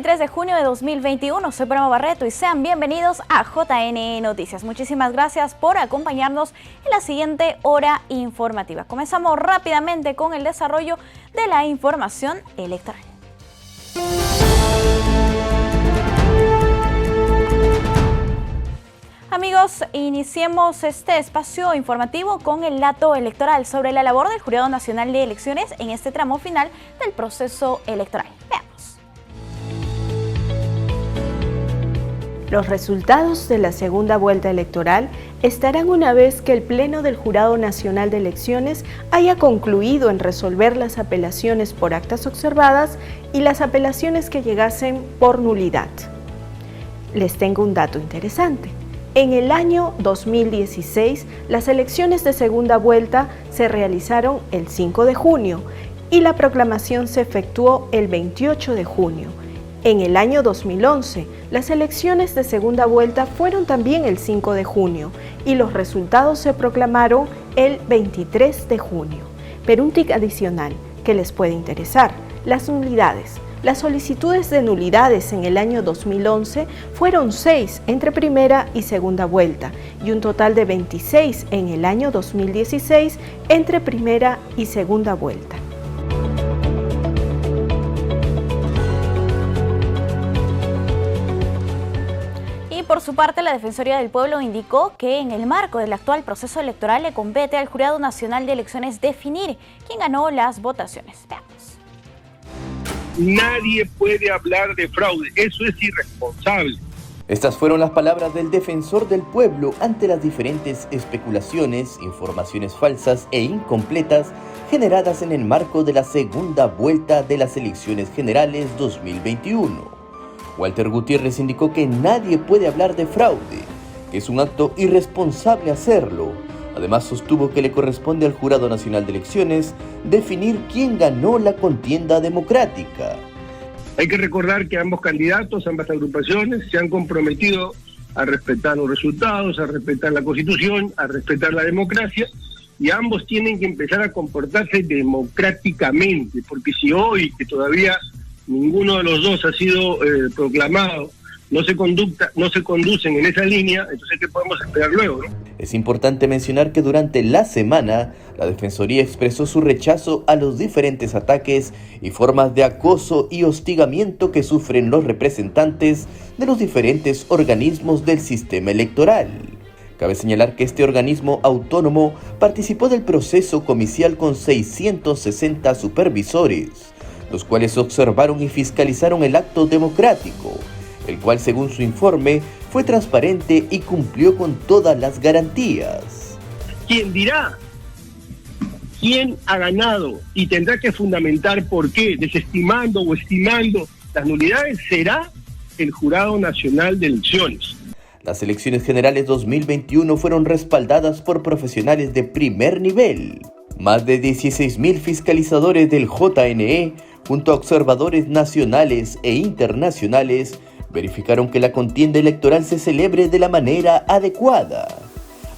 23 de junio de 2021. Soy Paloma Barreto y sean bienvenidos a JN Noticias. Muchísimas gracias por acompañarnos en la siguiente hora informativa. Comenzamos rápidamente con el desarrollo de la información electoral. Amigos, iniciemos este espacio informativo con el dato electoral sobre la labor del Jurado Nacional de Elecciones en este tramo final del proceso electoral. Veamos. Los resultados de la segunda vuelta electoral estarán una vez que el Pleno del Jurado Nacional de Elecciones haya concluido en resolver las apelaciones por actas observadas y las apelaciones que llegasen por nulidad. Les tengo un dato interesante. En el año 2016, las elecciones de segunda vuelta se realizaron el 5 de junio y la proclamación se efectuó el 28 de junio. En el año 2011, las elecciones de segunda vuelta fueron también el 5 de junio y los resultados se proclamaron el 23 de junio. Pero un tic adicional que les puede interesar, las nulidades. Las solicitudes de nulidades en el año 2011 fueron 6 entre primera y segunda vuelta y un total de 26 en el año 2016 entre primera y segunda vuelta. Por su parte, la Defensoría del Pueblo indicó que en el marco del actual proceso electoral le compete al Jurado Nacional de Elecciones definir quién ganó las votaciones. Veamos. Nadie puede hablar de fraude, eso es irresponsable. Estas fueron las palabras del Defensor del Pueblo ante las diferentes especulaciones, informaciones falsas e incompletas generadas en el marco de la segunda vuelta de las elecciones generales 2021. Walter Gutiérrez indicó que nadie puede hablar de fraude, que es un acto irresponsable hacerlo. Además sostuvo que le corresponde al Jurado Nacional de Elecciones definir quién ganó la contienda democrática. Hay que recordar que ambos candidatos, ambas agrupaciones, se han comprometido a respetar los resultados, a respetar la Constitución, a respetar la democracia, y ambos tienen que empezar a comportarse democráticamente, porque si hoy, que todavía ninguno de los dos ha sido proclamado, no se conducen en esa línea, entonces ¿qué podemos esperar luego, no? Es importante mencionar que durante la semana, la Defensoría expresó su rechazo a los diferentes ataques y formas de acoso y hostigamiento que sufren los representantes de los diferentes organismos del sistema electoral. Cabe señalar que este organismo autónomo participó del proceso comicial con 660 supervisores, los cuales observaron y fiscalizaron el acto democrático, el cual, según su informe, fue transparente y cumplió con todas las garantías. ¿Quién dirá quién ha ganado y tendrá que fundamentar por qué, desestimando o estimando las nulidades, será el Jurado Nacional de Elecciones? Las elecciones generales 2021 fueron respaldadas por profesionales de primer nivel. Más de 16.000 fiscalizadores del JNE, junto a observadores nacionales e internacionales, verificaron que la contienda electoral se celebre de la manera adecuada.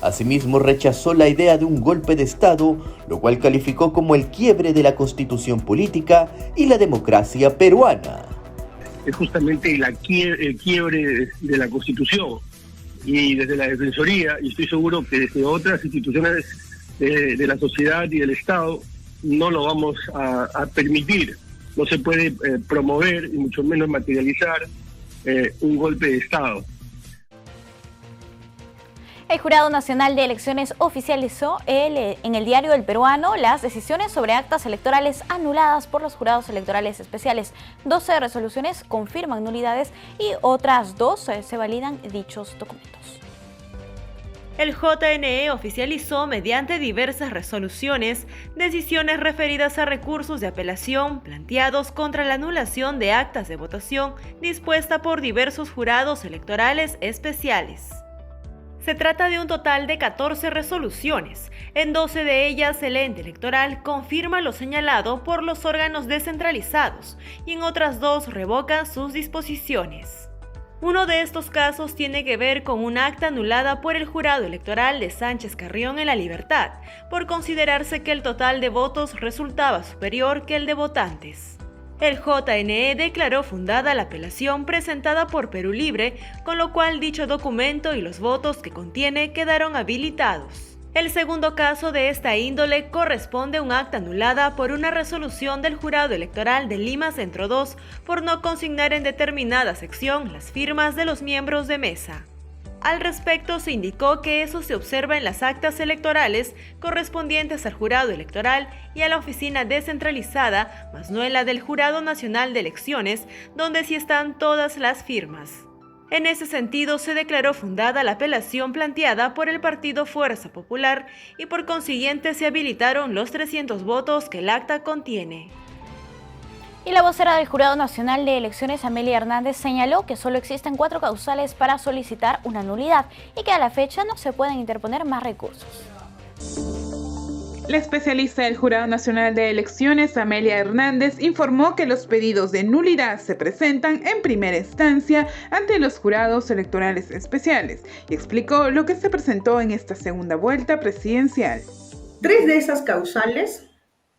Asimismo, rechazó la idea de un golpe de Estado, lo cual calificó como el quiebre de la Constitución política y la democracia peruana. Es justamente el quiebre de la Constitución, y desde la Defensoría, y estoy seguro que desde otras instituciones de la sociedad y del Estado, no lo vamos a permitir. No se puede promover y mucho menos materializar un golpe de Estado. El Jurado Nacional de Elecciones oficializó en el Diario del Peruano las decisiones sobre actas electorales anuladas por los jurados electorales especiales. 12 resoluciones confirman nulidades y otras 2 se validan dichos documentos. El JNE oficializó mediante diversas resoluciones decisiones referidas a recursos de apelación planteados contra la anulación de actas de votación dispuesta por diversos jurados electorales especiales. Se trata de un total de 14 resoluciones. En 12 de ellas, el ente electoral confirma lo señalado por los órganos descentralizados y en otras 2 revoca sus disposiciones. Uno de estos casos tiene que ver con un acta anulada por el jurado electoral de Sánchez Carrión en La Libertad, por considerarse que el total de votos resultaba superior que el de votantes. El JNE declaró fundada la apelación presentada por Perú Libre, con lo cual dicho documento y los votos que contiene quedaron habilitados. El segundo caso de esta índole corresponde a un acta anulada por una resolución del Jurado Electoral de Lima Centro 2 por no consignar en determinada sección las firmas de los miembros de mesa. Al respecto, se indicó que eso se observa en las actas electorales correspondientes al Jurado Electoral y a la oficina descentralizada, mas no en la del Jurado Nacional de Elecciones, donde sí están todas las firmas. En ese sentido, se declaró fundada la apelación planteada por el partido Fuerza Popular y por consiguiente se habilitaron los 300 votos que el acta contiene. Y la vocera del Jurado Nacional de Elecciones, Amelia Hernández, señaló que solo existen 4 causales para solicitar una nulidad y que a la fecha no se pueden interponer más recursos. La especialista del Jurado Nacional de Elecciones, Amelia Hernández, informó que los pedidos de nulidad se presentan en primera instancia ante los jurados electorales especiales y explicó lo que se presentó en esta segunda vuelta presidencial. 3 de esas causales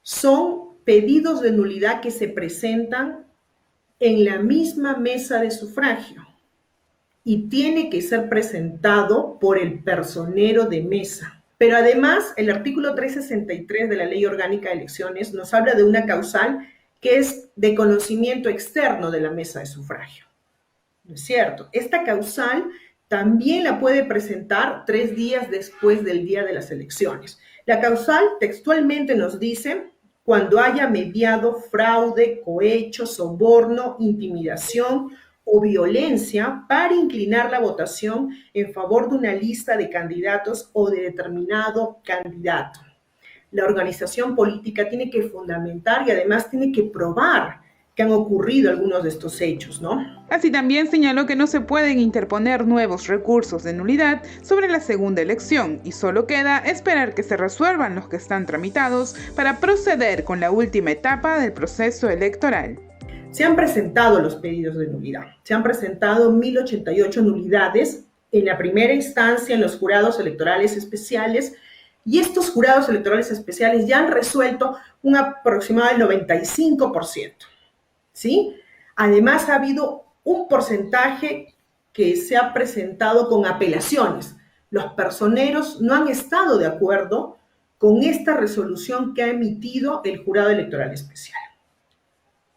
son pedidos de nulidad que se presentan en la misma mesa de sufragio y tiene que ser presentado por el personero de mesa. Pero además, el artículo 363 de la Ley Orgánica de Elecciones nos habla de una causal que es de conocimiento externo de la mesa de sufragio. ¿No es cierto? Esta causal también la puede presentar 3 días después del día de las elecciones. La causal textualmente nos dice: cuando haya mediado fraude, cohecho, soborno, intimidación o violencia para inclinar la votación en favor de una lista de candidatos o de determinado candidato. La organización política tiene que fundamentar y además tiene que probar que han ocurrido algunos de estos hechos, ¿no? Así también señaló que no se pueden interponer nuevos recursos de nulidad sobre la segunda elección y solo queda esperar que se resuelvan los que están tramitados para proceder con la última etapa del proceso electoral. Se han presentado los pedidos de nulidad. Se han presentado 1.088 nulidades en la primera instancia en los jurados electorales especiales y estos jurados electorales especiales ya han resuelto un aproximado del 95%. ¿Sí? Además, ha habido un porcentaje que se ha presentado con apelaciones. Los personeros no han estado de acuerdo con esta resolución que ha emitido el Jurado Electoral Especial.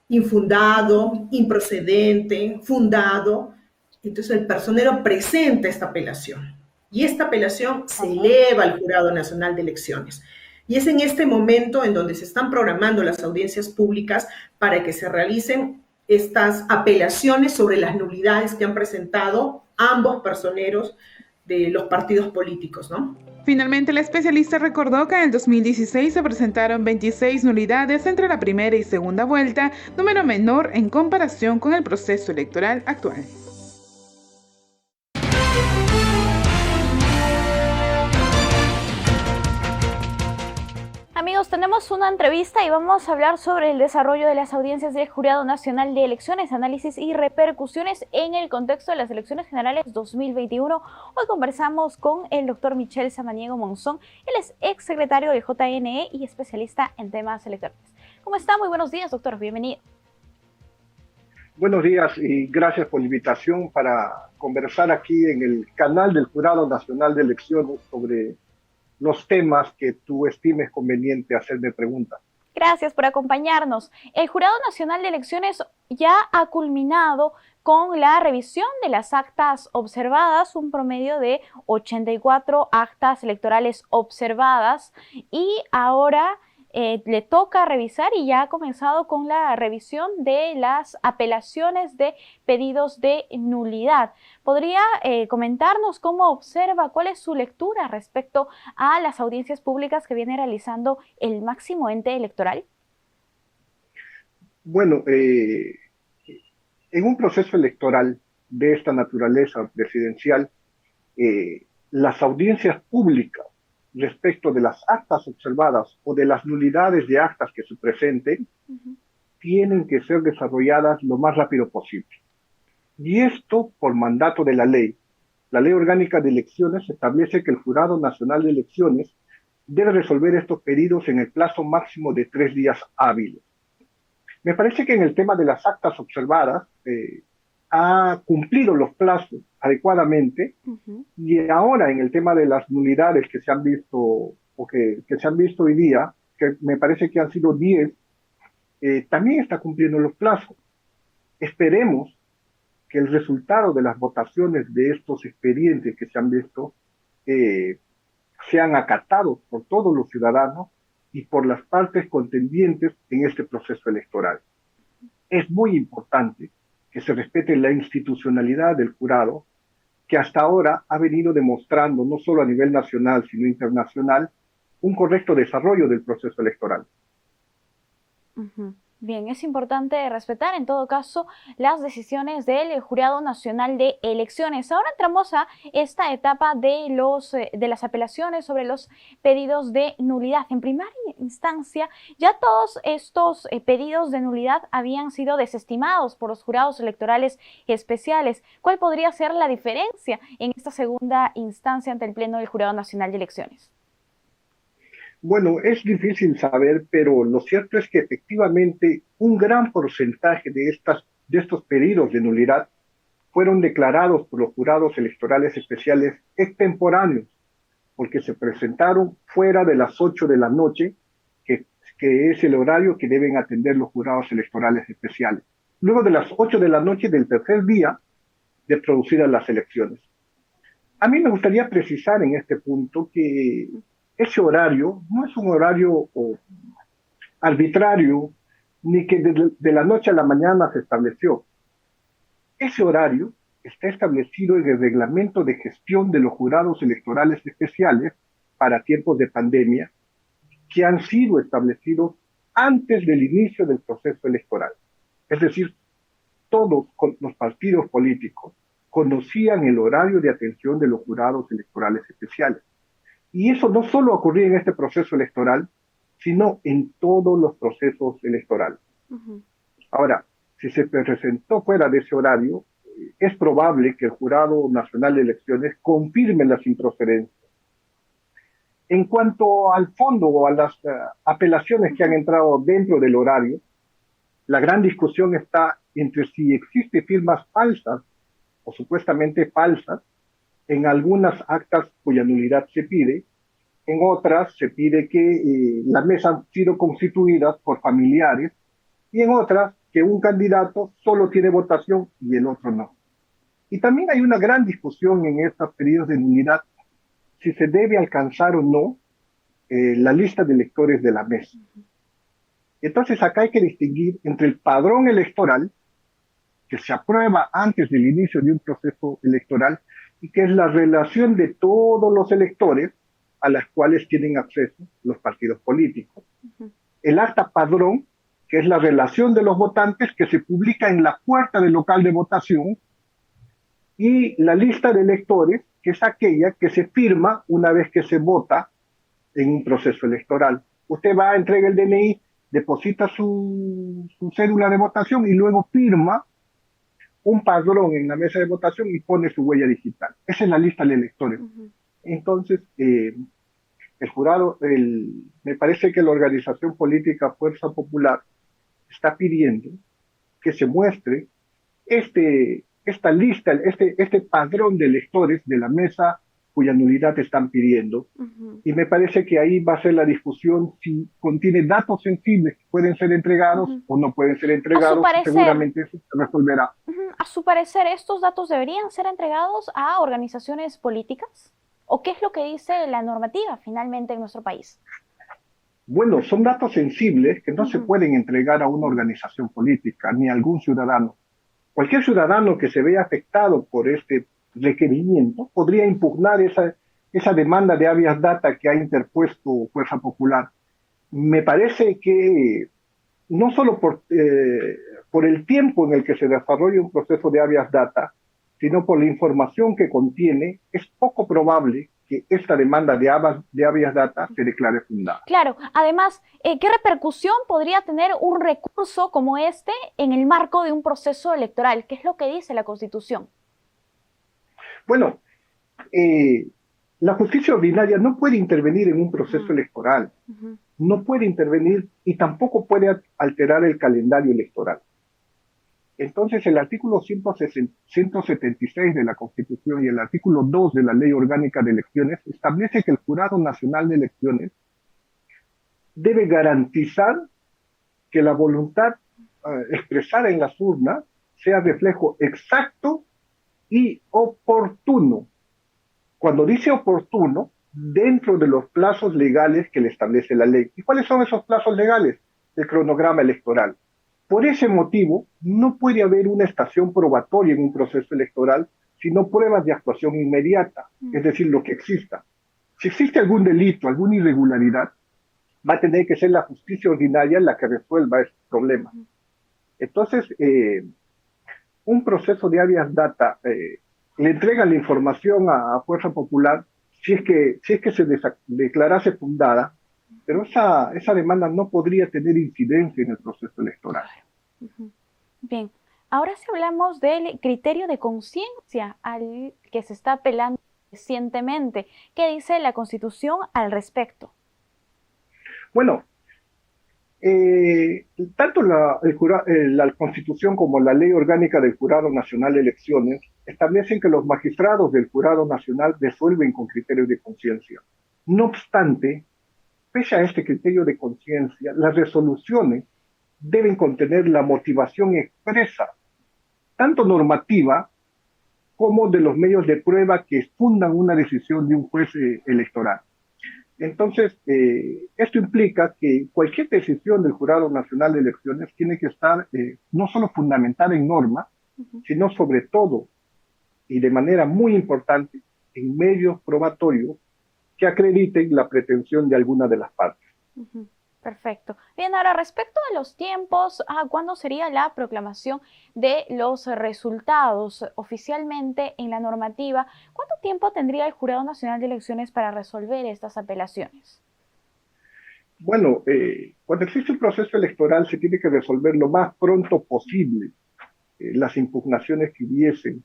Infundado, improcedente, fundado. Entonces, el personero presenta esta apelación. Y esta apelación se eleva al Jurado Nacional de Elecciones. Y es en este momento en donde se están programando las audiencias públicas para que se realicen estas apelaciones sobre las nulidades que han presentado ambos personeros de los partidos políticos, ¿no? Finalmente, la especialista recordó que en el 2016 se presentaron 26 nulidades entre la primera y segunda vuelta, número menor en comparación con el proceso electoral actual. Amigos, tenemos una entrevista y vamos a hablar sobre el desarrollo de las audiencias del Jurado Nacional de Elecciones, análisis y repercusiones en el contexto de las elecciones generales 2021. Hoy conversamos con el doctor Michel Samaniego Monzón. Él es exsecretario del JNE y especialista en temas electorales. ¿Cómo está? Muy buenos días, doctor. Bienvenido. Buenos días y gracias por la invitación para conversar aquí en el canal del Jurado Nacional de Elecciones sobre los temas que tú estimes conveniente hacerme preguntas. Gracias por acompañarnos. El Jurado Nacional de Elecciones ya ha culminado con la revisión de las actas observadas, un promedio de 84 actas electorales observadas, y ahora le toca revisar y ya ha comenzado con la revisión de las apelaciones de pedidos de nulidad. ¿Podría comentarnos cómo observa, cuál es su lectura respecto a las audiencias públicas que viene realizando el máximo ente electoral? Bueno, en un proceso electoral de esta naturaleza presidencial, las audiencias públicas respecto de las actas observadas o de las nulidades de actas que se presenten, tienen que ser desarrolladas lo más rápido posible. Y esto por mandato de la ley. La Ley Orgánica de Elecciones establece que el Jurado Nacional de Elecciones debe resolver estos pedidos en el plazo máximo de 3 días hábiles. Me parece que en el tema de las actas observadas ha cumplido los plazos adecuadamente. Y ahora en el tema de las nulidades que se han visto o que se han visto hoy día, que me parece que han sido 10, también está cumpliendo los plazos. Esperemos que el resultado de las votaciones de estos expedientes que se han visto sean acatados por todos los ciudadanos y por las partes contendientes en este proceso electoral. Es muy importante que se respete la institucionalidad del jurado, que hasta ahora ha venido demostrando, no solo a nivel nacional, sino internacional, un correcto desarrollo del proceso electoral. Bien, es importante respetar en todo caso las decisiones del Jurado Nacional de Elecciones. Ahora entramos a esta etapa de las apelaciones sobre los pedidos de nulidad. En primera instancia, ya todos estos pedidos de nulidad habían sido desestimados por los jurados electorales especiales. ¿Cuál podría ser la diferencia en esta segunda instancia ante el Pleno del Jurado Nacional de Elecciones? Bueno, es difícil saber, pero lo cierto es que efectivamente un gran porcentaje de estos pedidos de nulidad fueron declarados por los jurados electorales especiales extemporáneos, porque se presentaron fuera de las 8 de la noche, que es el horario que deben atender los jurados electorales especiales. Luego de las 8 de la noche del tercer día de producidas las elecciones. A mí me gustaría precisar en este punto que ese horario no es un horario arbitrario, ni que de la noche a la mañana se estableció. Ese horario está establecido en el reglamento de gestión de los jurados electorales especiales para tiempos de pandemia, que han sido establecidos antes del inicio del proceso electoral. Es decir, todos los partidos políticos conocían el horario de atención de los jurados electorales especiales. Y eso no solo ocurría en este proceso electoral, sino en todos los procesos electorales. Ahora, si se presentó fuera de ese horario, es probable que el Jurado Nacional de Elecciones confirme las improcedencias. En cuanto al fondo o a las apelaciones que han entrado dentro del horario, la gran discusión está entre si existen firmas falsas o supuestamente falsas en algunas actas cuya nulidad se pide, en otras se pide que las mesas han sido constituidas por familiares, y en otras que un candidato solo tiene votación y el otro no. Y también hay una gran discusión en estos pedidos de nulidad, si se debe alcanzar o no la lista de electores de la mesa. Entonces acá hay que distinguir entre el padrón electoral, que se aprueba antes del inicio de un proceso electoral, y que es la relación de todos los electores a las cuales tienen acceso los partidos políticos. El acta padrón, que es la relación de los votantes que se publica en la puerta del local de votación, y la lista de electores, que es aquella que se firma una vez que se vota en un proceso electoral. Usted va, entrega el DNI, deposita su cédula de votación y luego firma un padrón en la mesa de votación y pone su huella digital. Esa es la lista de electores. Entonces, el jurado, me parece que la organización política Fuerza Popular está pidiendo que se muestre esta lista, este padrón de electores de la mesa cuya nulidad están pidiendo. Y me parece que ahí va a ser la discusión si contiene datos sensibles que pueden ser entregados o no pueden ser entregados. Seguramente eso se resolverá. A su parecer, ¿estos datos deberían ser entregados a organizaciones políticas? ¿O qué es lo que dice la normativa finalmente en nuestro país? Bueno, son datos sensibles que no se pueden entregar a una organización política ni a algún ciudadano. Cualquier ciudadano que se vea afectado por este requerimiento podría impugnar esa demanda de habeas data que ha interpuesto Fuerza Popular. Me parece que no solo por el tiempo en el que se desarrolla un proceso de habeas data, sino por la información que contiene, es poco probable que esta demanda de habeas data se declare fundada. Claro, además, ¿qué repercusión podría tener un recurso como este en el marco de un proceso electoral? ¿Qué es lo que dice la Constitución? Bueno, la justicia ordinaria no puede intervenir en un proceso electoral. no puede intervenir y tampoco puede alterar el calendario electoral. Entonces, el artículo 176 de la Constitución y el artículo 2 de la Ley Orgánica de Elecciones establece que el Jurado Nacional de Elecciones debe garantizar que la voluntad expresada en las urnas sea reflejo exacto y oportuno. Cuando dice oportuno, dentro de los plazos legales que le establece la ley. ¿Y cuáles son esos plazos legales? El cronograma electoral. Por ese motivo, no puede haber una estación probatoria en un proceso electoral, sino pruebas de actuación inmediata, es decir, lo que exista. Si existe algún delito, alguna irregularidad, va a tener que ser la justicia ordinaria la que resuelva ese problema. Entonces, un proceso de habeas data le entrega la información a Fuerza Popular si es que se declarase fundada, pero esa demanda no podría tener incidencia en el proceso electoral. Bien, ahora si hablamos del criterio de conciencia al que se está apelando recientemente, ¿qué dice la Constitución al respecto? Bueno, tanto la Constitución como la Ley Orgánica del Jurado Nacional de Elecciones establecen que los magistrados del Jurado Nacional resuelven con criterio de conciencia. No obstante, pese a este criterio de conciencia, las resoluciones deben contener la motivación expresa, tanto normativa como de los medios de prueba que fundan una decisión de un juez electoral. Entonces, esto implica que cualquier decisión del Jurado Nacional de Elecciones tiene que estar no solo fundamentada en norma, sino sobre todo, y de manera muy importante, en medios probatorios que acrediten la pretensión de alguna de las partes. Perfecto. Bien, ahora respecto a los tiempos, ¿cuándo sería la proclamación de los resultados oficialmente en la normativa? ¿Cuánto tiempo tendría el Jurado Nacional de Elecciones para resolver estas apelaciones? Bueno, cuando existe un proceso electoral se tiene que resolver lo más pronto posible las impugnaciones que hubiesen,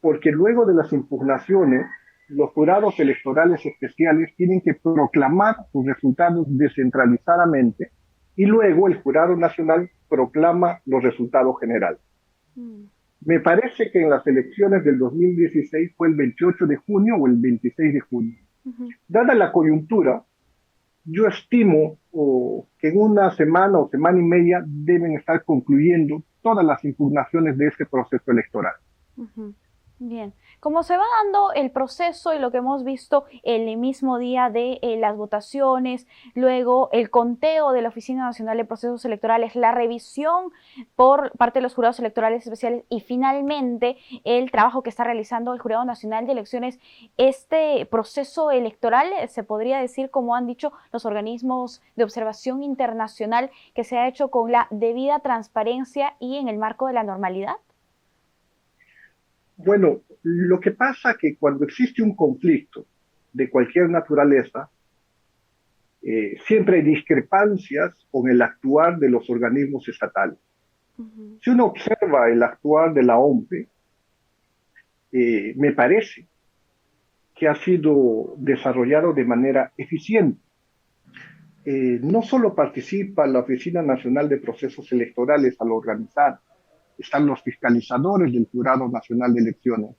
porque luego de las impugnaciones los jurados electorales especiales tienen que proclamar sus resultados descentralizadamente y luego el Jurado Nacional proclama los resultados generales. Me parece que en las elecciones del 2016 fue el 28 de junio o el 26 de junio. Dada la coyuntura, yo estimo que en una semana o semana y media deben estar concluyendo todas las impugnaciones de este proceso electoral. Bien, como se va dando el proceso y lo que hemos visto el mismo día de las votaciones, luego el conteo de la Oficina Nacional de Procesos Electorales, la revisión por parte de los jurados electorales especiales y finalmente el trabajo que está realizando el Jurado Nacional de Elecciones, este proceso electoral se podría decir, como han dicho los organismos de observación internacional, que se ha hecho con la debida transparencia y en el marco de la normalidad. Bueno, lo que pasa es que cuando existe un conflicto de cualquier naturaleza, siempre hay discrepancias con el actuar de los organismos estatales. Si uno observa el actuar de la OMPE, me parece que ha sido desarrollado de manera eficiente. No solo participa la Oficina Nacional de Procesos Electorales al organizar, están los fiscalizadores del Jurado Nacional de Elecciones,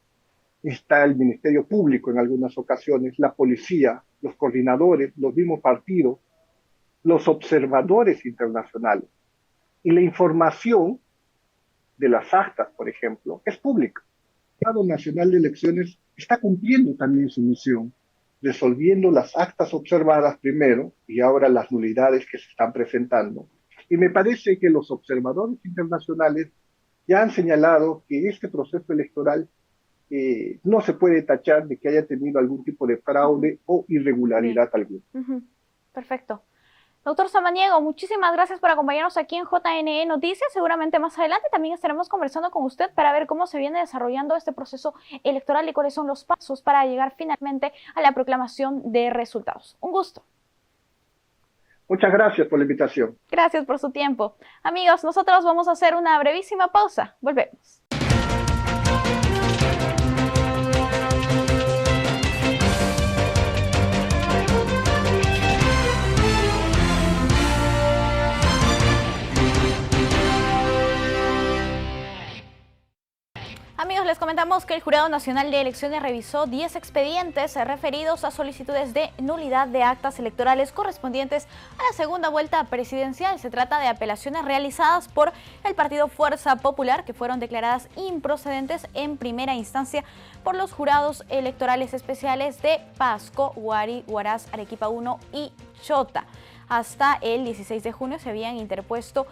está el Ministerio Público en algunas ocasiones, la policía, los coordinadores, los mismos partidos, los observadores internacionales. Y la información de las actas, por ejemplo, es pública. El Jurado Nacional de Elecciones está cumpliendo también su misión, resolviendo las actas observadas primero y ahora las nulidades que se están presentando. Y me parece que los observadores internacionales ya han señalado que este proceso electoral no se puede tachar de que haya tenido algún tipo de fraude o irregularidad alguna. Perfecto. Doctor Samaniego, muchísimas gracias por acompañarnos aquí en JNE Noticias. Seguramente más adelante también estaremos conversando con usted para ver cómo se viene desarrollando este proceso electoral y cuáles son los pasos para llegar finalmente a la proclamación de resultados. Un gusto. Muchas gracias por la invitación. Gracias por su tiempo. Amigos, nosotros vamos a hacer una brevísima pausa. Volvemos. Amigos, les comentamos que el Jurado Nacional de Elecciones revisó 10 expedientes referidos a solicitudes de nulidad de actas electorales correspondientes a la segunda vuelta presidencial. Se trata de apelaciones realizadas por el Partido Fuerza Popular que fueron declaradas improcedentes en primera instancia por los jurados electorales especiales de Pasco, Huari, Huaraz, Arequipa 1 y Chota. Hasta el 16 de junio se habían interpuesto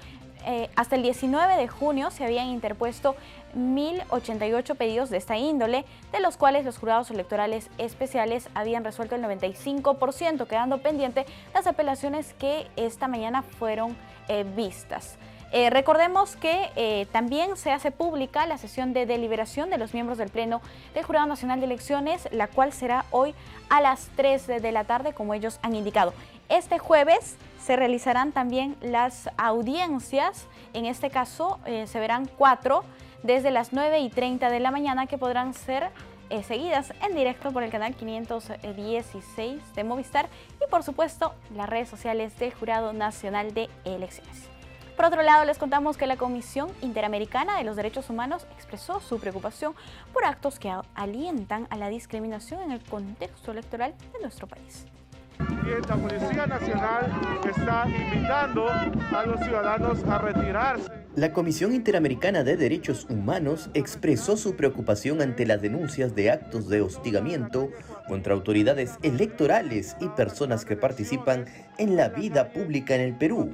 hasta el 19 de junio se habían interpuesto 1.088 pedidos de esta índole, de los cuales los jurados electorales especiales habían resuelto el 95%, quedando pendiente las apelaciones que esta mañana fueron vistas. Recordemos que también se hace pública la sesión de deliberación de los miembros del Pleno del Jurado Nacional de Elecciones, la cual será hoy a las 3 de la tarde, como ellos han indicado. Este jueves se realizarán también las audiencias, en este caso se verán 4 desde las 9:30 de la mañana que podrán ser seguidas en directo por el canal 516 de Movistar y por supuesto las redes sociales del Jurado Nacional de Elecciones. Por otro lado, les contamos que la Comisión Interamericana de los Derechos Humanos expresó su preocupación por actos que alientan a la discriminación en el contexto electoral de nuestro país. Y la Policía Nacional está invitando a los ciudadanos a retirarse. La Comisión Interamericana de Derechos Humanos expresó su preocupación ante las denuncias de actos de hostigamiento contra autoridades electorales y personas que participan en la vida pública en el Perú.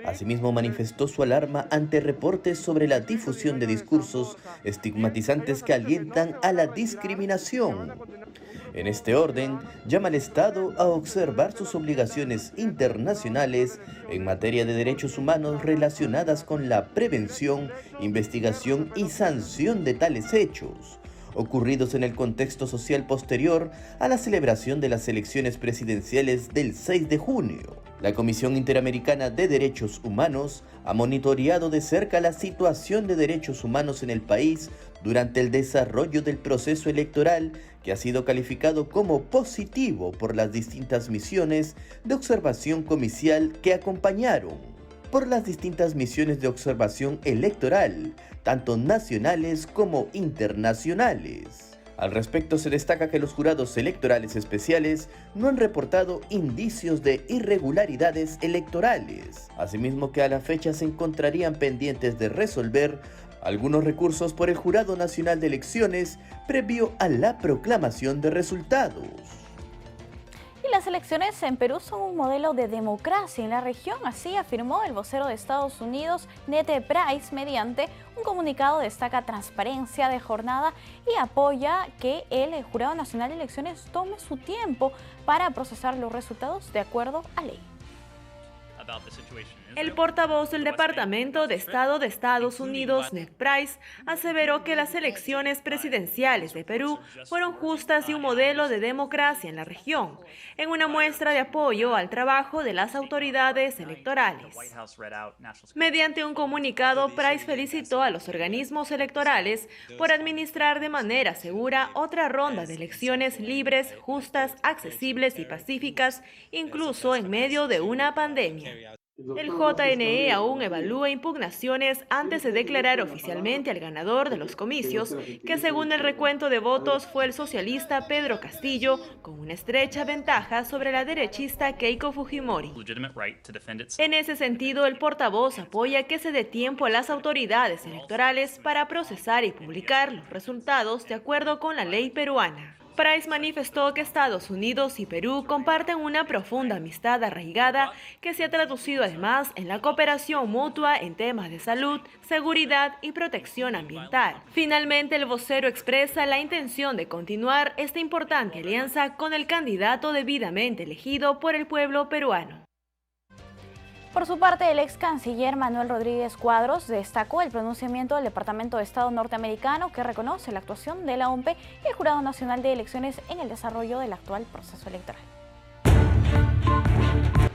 Asimismo, manifestó su alarma ante reportes sobre la difusión de discursos estigmatizantes que alientan a la discriminación. En este orden, llama al Estado a observar sus obligaciones internacionales en materia de derechos humanos relacionadas con la prevención, investigación y sanción de tales hechos, ocurridos en el contexto social posterior a la celebración de las elecciones presidenciales del 6 de junio. La Comisión Interamericana de Derechos Humanos ha monitoreado de cerca la situación de derechos humanos en el país durante el desarrollo del proceso electoral, que ha sido calificado como positivo por las distintas misiones de observación comicial que acompañaron. Por las distintas misiones de observación electoral, tanto nacionales como internacionales. Al respecto, se destaca que los jurados electorales especiales no han reportado indicios de irregularidades electorales. Asimismo, que a la fecha se encontrarían pendientes de resolver algunos recursos por el Jurado Nacional de Elecciones previo a la proclamación de resultados. Y las elecciones en Perú son un modelo de democracia en la región, así afirmó el vocero de Estados Unidos, Ned Price, mediante un comunicado. Destaca transparencia de jornada y apoya que el Jurado Nacional de Elecciones tome su tiempo para procesar los resultados de acuerdo a ley. El portavoz del Departamento de Estado de Estados Unidos, Ned Price, aseveró que las elecciones presidenciales de Perú fueron justas y un modelo de democracia en la región, en una muestra de apoyo al trabajo de las autoridades electorales. Mediante un comunicado, Price felicitó a los organismos electorales por administrar de manera segura otra ronda de elecciones libres, justas, accesibles y pacíficas, incluso en medio de una pandemia. El JNE aún evalúa impugnaciones antes de declarar oficialmente al ganador de los comicios, que según el recuento de votos fue el socialista Pedro Castillo, con una estrecha ventaja sobre la derechista Keiko Fujimori. En ese sentido, el portavoz apoya que se dé tiempo a las autoridades electorales para procesar y publicar los resultados de acuerdo con la ley peruana. Price manifestó que Estados Unidos y Perú comparten una profunda amistad arraigada que se ha traducido además en la cooperación mutua en temas de salud, seguridad y protección ambiental. Finalmente, el vocero expresa la intención de continuar esta importante alianza con el candidato debidamente elegido por el pueblo peruano. Por su parte, el ex canciller Manuel Rodríguez Cuadros destacó el pronunciamiento del Departamento de Estado norteamericano que reconoce la actuación de la OMP y el Jurado Nacional de Elecciones en el desarrollo del actual proceso electoral.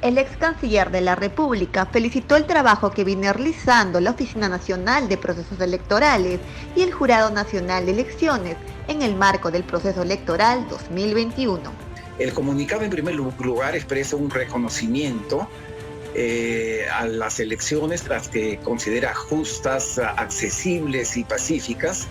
El ex canciller de la República felicitó el trabajo que viene realizando la Oficina Nacional de Procesos Electorales y el Jurado Nacional de Elecciones en el marco del proceso electoral 2021. El comunicado en primer lugar expresa un reconocimiento a las elecciones, las que considera justas, accesibles y pacíficas,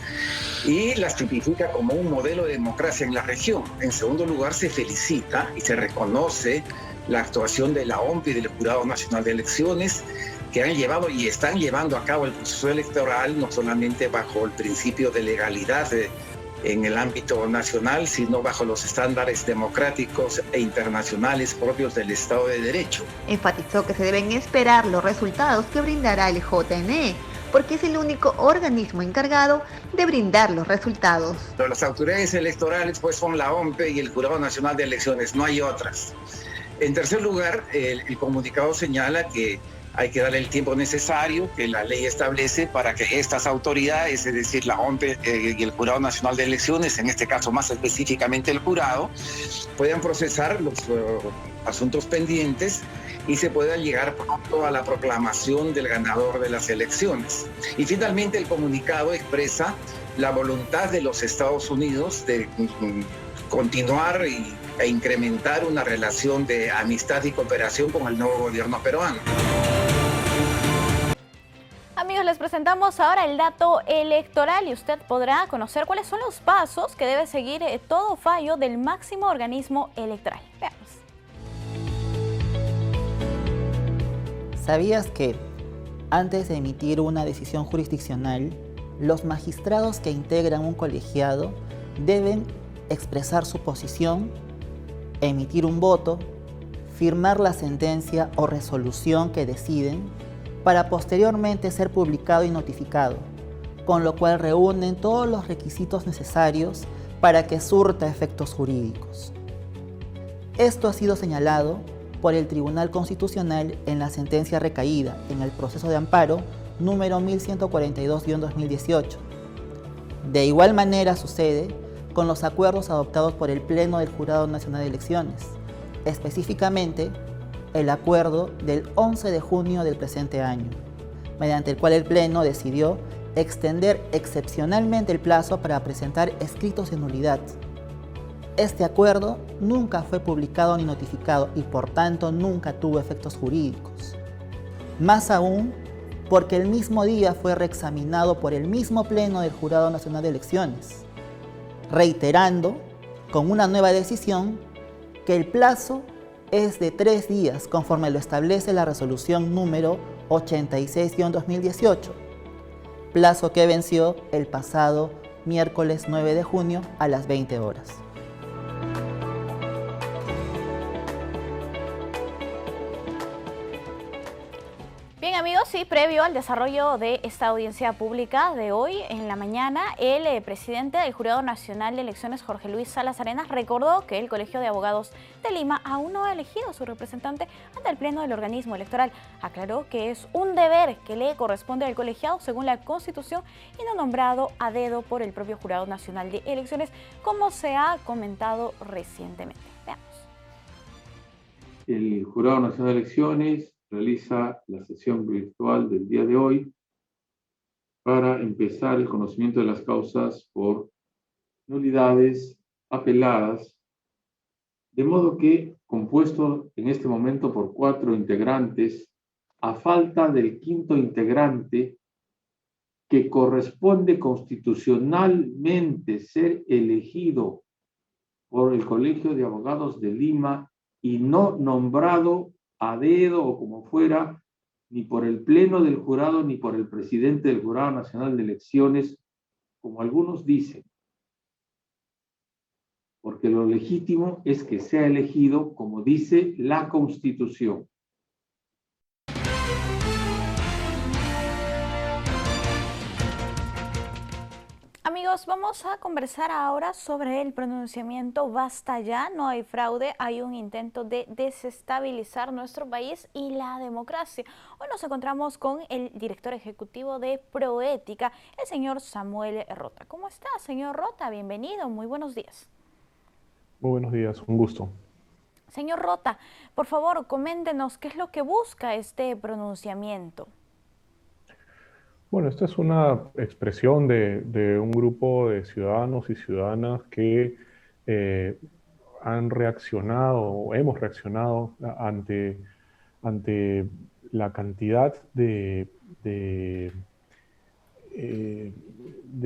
y las tipifica como un modelo de democracia en la región. En segundo lugar, se felicita y se reconoce la actuación de la OMP y del Jurado Nacional de Elecciones, que han llevado y están llevando a cabo el proceso electoral no solamente bajo el principio de legalidad en el ámbito nacional, sino bajo los estándares democráticos e internacionales propios del Estado de Derecho. Enfatizó que se deben esperar los resultados que brindará el JNE, porque es el único organismo encargado de brindar los resultados. Las autoridades electorales pues son la OMP y el Jurado Nacional de Elecciones, no hay otras. En tercer lugar, el comunicado señala que hay que darle el tiempo necesario que la ley establece para que estas autoridades, es decir, la OMP y el Jurado Nacional de Elecciones, en este caso más específicamente el jurado, puedan procesar los asuntos pendientes y se pueda llegar pronto a la proclamación del ganador de las elecciones. Y finalmente el comunicado expresa la voluntad de los Estados Unidos de continuar e incrementar una relación de amistad y cooperación con el nuevo gobierno peruano. Amigos, les presentamos ahora el dato electoral y usted podrá conocer cuáles son los pasos que debe seguir todo fallo del máximo organismo electoral. Veamos. ¿Sabías que antes de emitir una decisión jurisdiccional, los magistrados que integran un colegiado deben expresar su posición, emitir un voto, firmar la sentencia o resolución que deciden, para posteriormente ser publicado y notificado, con lo cual reúnen todos los requisitos necesarios para que surta efectos jurídicos? Esto ha sido señalado por el Tribunal Constitucional en la sentencia recaída en el proceso de amparo número 1142-2018. De igual manera sucede con los acuerdos adoptados por el Pleno del Jurado Nacional de Elecciones, específicamente el acuerdo del 11 de junio del presente año, mediante el cual el Pleno decidió extender excepcionalmente el plazo para presentar escritos de nulidad. Este acuerdo nunca fue publicado ni notificado y por tanto nunca tuvo efectos jurídicos. Más aún, porque el mismo día fue reexaminado por el mismo Pleno del Jurado Nacional de Elecciones, reiterando con una nueva decisión que el plazo es de 3 días conforme lo establece la resolución número 86-2018, plazo que venció el pasado miércoles 9 de junio a las 20 horas. Bien amigos, y previo al desarrollo de esta audiencia pública de hoy en la mañana, el presidente del Jurado Nacional de Elecciones, Jorge Luis Salas Arenas, recordó que el Colegio de Abogados de Lima aún no ha elegido a su representante ante el Pleno del organismo electoral. Aclaró que es un deber que le corresponde al colegiado según la Constitución y no nombrado a dedo por el propio Jurado Nacional de Elecciones, como se ha comentado recientemente. Veamos. El Jurado Nacional de Elecciones realiza la sesión virtual del día de hoy para empezar el conocimiento de las causas por nulidades apeladas, de modo que, compuesto en este momento por 4 integrantes, a falta del 5º integrante que corresponde constitucionalmente ser elegido por el Colegio de Abogados de Lima y no nombrado a dedo o como fuera, ni por el Pleno del Jurado ni por el presidente del Jurado Nacional de Elecciones, como algunos dicen, porque lo legítimo es que sea elegido como dice la Constitución. Amigos, vamos a conversar ahora sobre el pronunciamiento Basta ya, no hay fraude, hay un intento de desestabilizar nuestro país y la democracia. Hoy nos encontramos con el director ejecutivo de Proética, el señor Samuel Rota. ¿Cómo está, señor Rota? Bienvenido, muy buenos días. Muy buenos días, un gusto. Señor Rota, por favor, coméntenos qué es lo que busca este pronunciamiento. Bueno, esta es una expresión de un grupo de ciudadanos y ciudadanas que han reaccionado, o hemos reaccionado ante ante la cantidad de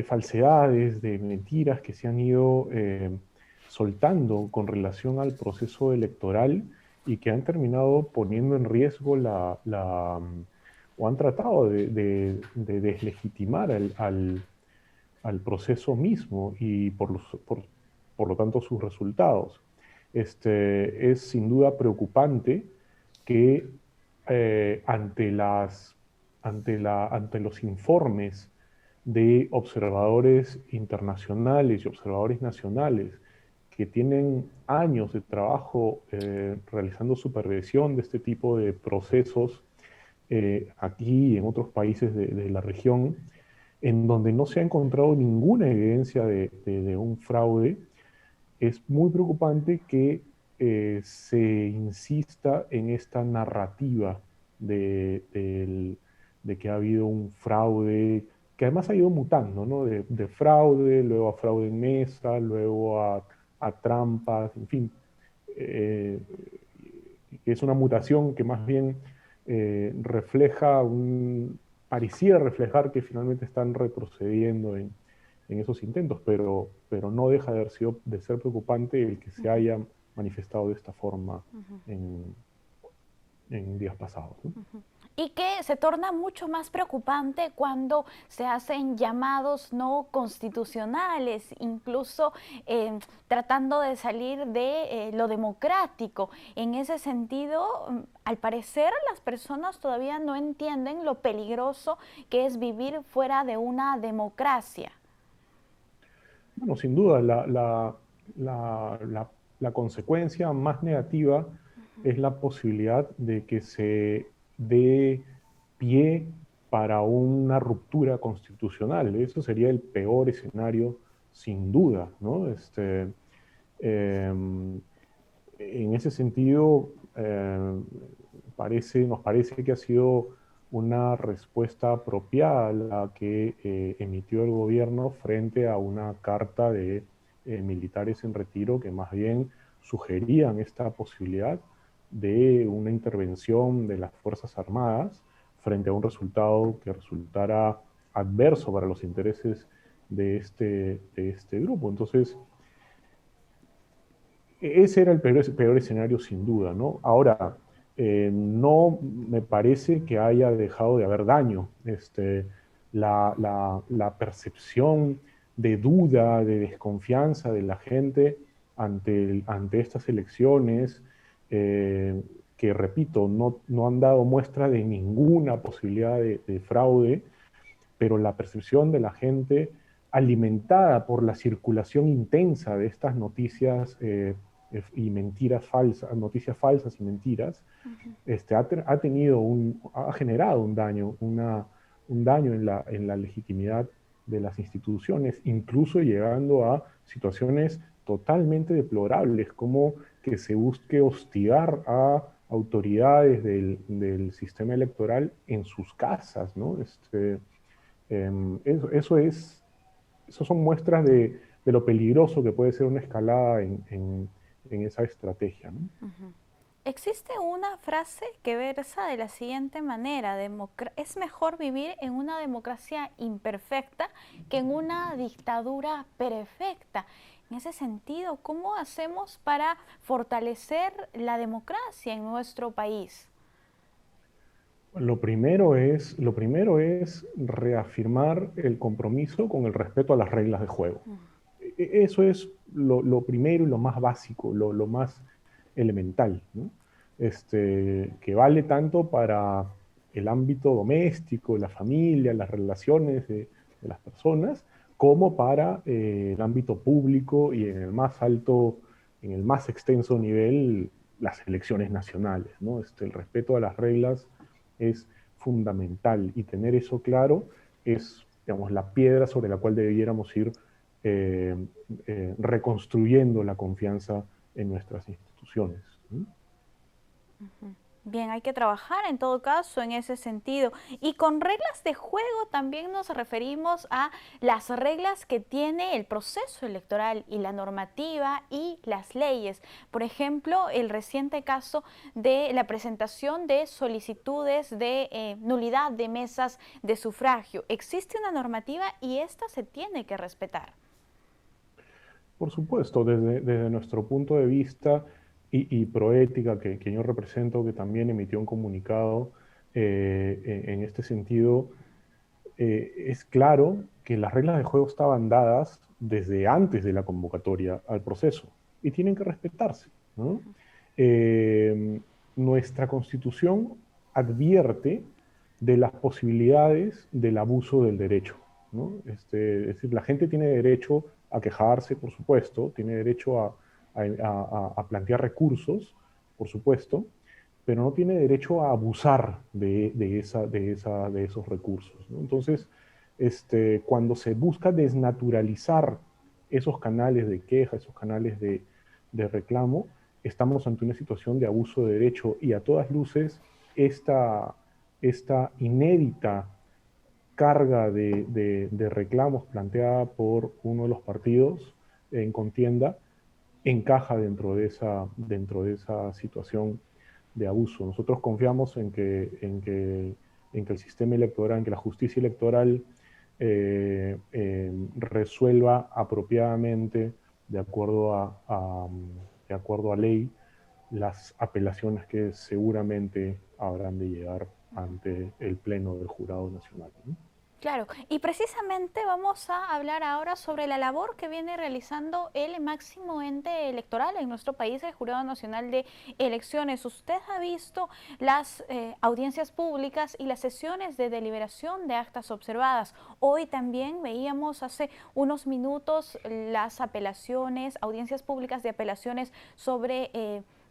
falsedades, de mentiras que se han ido soltando con relación al proceso electoral y que han terminado poniendo en riesgo o han tratado de deslegitimar al proceso mismo y por lo tanto sus resultados. Es sin duda preocupante que ante los informes de observadores internacionales y observadores nacionales que tienen años de trabajo realizando supervisión de este tipo de procesos aquí y en otros países de la región, en donde no se ha encontrado ninguna evidencia de un fraude, es muy preocupante que se insista en esta narrativa de que ha habido un fraude, que además ha ido mutando, ¿no? De fraude, luego a fraude en mesa, luego a trampas, en fin. Es una mutación que más bien pareciera reflejar que finalmente están retrocediendo en esos intentos, pero no deja de ser preocupante el que se haya manifestado de esta forma en días pasados, ¿no? Y que se torna mucho más preocupante cuando se hacen llamados no constitucionales, incluso tratando de salir de lo democrático. En ese sentido, al parecer las personas todavía no entienden lo peligroso que es vivir fuera de una democracia. Bueno, sin duda, la consecuencia más negativa es la posibilidad de que se dé pie para una ruptura constitucional. Eso sería el peor escenario, sin duda, ¿no? En ese sentido, nos parece que ha sido una respuesta apropiada la que emitió el gobierno frente a una carta de militares en retiro que más bien sugerían esta posibilidad de una intervención de las Fuerzas Armadas frente a un resultado que resultara adverso para los intereses de este grupo. Entonces, ese era el peor escenario sin duda, ¿no? Ahora, no me parece que haya dejado de haber daño. La percepción de duda, de desconfianza de la gente ante estas elecciones, que repito, no han dado muestra de ninguna posibilidad de fraude, pero la percepción de la gente alimentada por la circulación intensa de estas noticias y mentiras falsas, noticias falsas y mentiras, ha generado un daño en la legitimidad de las instituciones, incluso llegando a situaciones totalmente deplorables, como que se busque hostigar a autoridades del sistema electoral en sus casas, ¿no? Eso son muestras de lo peligroso que puede ser una escalada en esa estrategia, ¿no? Existe una frase que versa de la siguiente manera: es mejor vivir en una democracia imperfecta que en una dictadura perfecta. En ese sentido, ¿cómo hacemos para fortalecer la democracia en nuestro país? Lo primero es reafirmar el compromiso con el respeto a las reglas de juego. Eso es lo primero y lo más básico, lo más elemental, ¿no? Que vale tanto para el ámbito doméstico, la familia, las relaciones de las personas, como para el ámbito público y en el más extenso nivel, las elecciones nacionales, ¿no? El respeto a las reglas es fundamental, y tener eso claro es, digamos, la piedra sobre la cual debiéramos ir reconstruyendo la confianza en nuestras instituciones, ¿no? Bien, hay que trabajar en todo caso en ese sentido. Y con reglas de juego también nos referimos a las reglas que tiene el proceso electoral y la normativa y las leyes. Por ejemplo, el reciente caso de la presentación de solicitudes de nulidad de mesas de sufragio. Existe una normativa y esta se tiene que respetar. Por supuesto, desde nuestro punto de vista y Proética, que yo represento, que también emitió un comunicado en este sentido, es claro que las reglas de juego estaban dadas desde antes de la convocatoria al proceso y tienen que respetarse, ¿no? Nuestra Constitución advierte de las posibilidades del abuso del derecho, ¿no? Es decir, la gente tiene derecho a quejarse, por supuesto, tiene derecho a plantear recursos, por supuesto, pero no tiene derecho a abusar de esos recursos, ¿no? Entonces, cuando se busca desnaturalizar esos canales de queja, esos canales de reclamo, estamos ante una situación de abuso de derecho y a todas luces esta inédita carga de reclamos planteada por uno de los partidos en contienda encaja dentro de esa situación de abuso. Nosotros confiamos en que el sistema electoral, en que la justicia electoral resuelva apropiadamente, de acuerdo a ley, las apelaciones que seguramente habrán de llegar ante el Pleno del Jurado Nacional, ¿no? Claro, y precisamente vamos a hablar ahora sobre la labor que viene realizando el máximo ente electoral en nuestro país, el Jurado Nacional de Elecciones. Usted ha visto las audiencias públicas y las sesiones de deliberación de actas observadas. Hoy también veíamos hace unos minutos las apelaciones, audiencias públicas de apelaciones sobre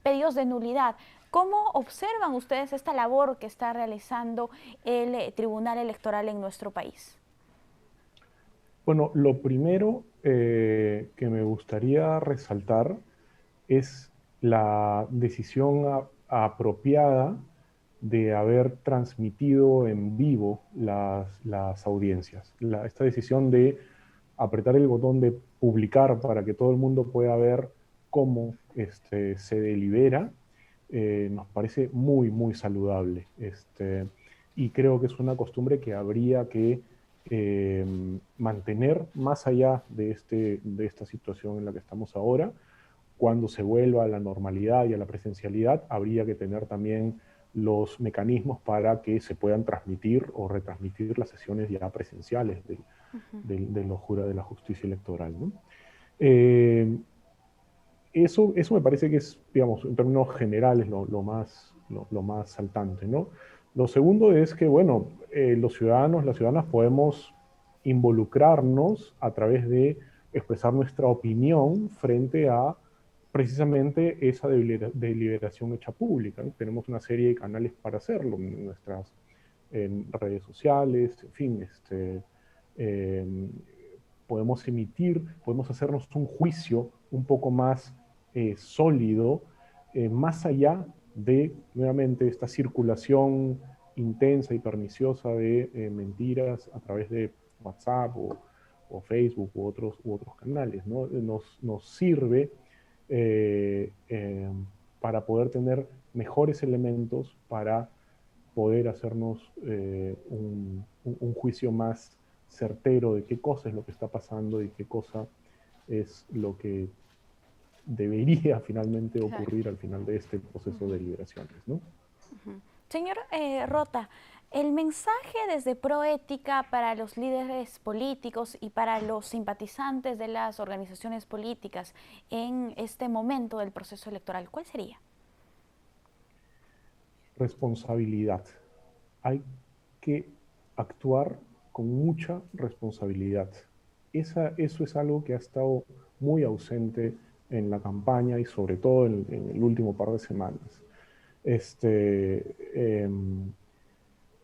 pedidos de nulidad. ¿Cómo observan ustedes esta labor que está realizando el Tribunal Electoral en nuestro país? Bueno, lo primero que me gustaría resaltar es la decisión apropiada de haber transmitido en vivo las audiencias. Esta decisión de apretar el botón de publicar para que todo el mundo pueda ver cómo se delibera, nos parece muy, muy saludable. Y creo que es una costumbre que habría que mantener más allá de esta situación en la que estamos ahora. Cuando se vuelva a la normalidad y a la presencialidad, habría que tener también los mecanismos para que se puedan transmitir o retransmitir las sesiones ya presenciales de la justicia electoral, ¿no? Eso me parece que es, digamos, en términos generales, lo más saltante, ¿no? Lo segundo es que, bueno, los ciudadanos, las ciudadanas podemos involucrarnos a través de expresar nuestra opinión frente a precisamente esa deliberación hecha pública, ¿no? Tenemos una serie de canales para hacerlo, en redes sociales, en fin, podemos hacernos un juicio un poco más sólido, más allá de, nuevamente, esta circulación intensa y perniciosa de mentiras a través de WhatsApp o Facebook u otros canales, ¿no? Nos sirve para poder tener mejores elementos para poder hacernos un juicio más certero de qué cosa es lo que está pasando y qué cosa es lo que debería finalmente ocurrir al final de este proceso de deliberaciones, ¿no? Señor Rota, el mensaje desde Proética para los líderes políticos y para los simpatizantes de las organizaciones políticas en este momento del proceso electoral, ¿cuál sería? Responsabilidad. Hay que actuar con mucha responsabilidad. Eso es algo que ha estado muy ausente en la campaña y sobre todo en el último par de semanas.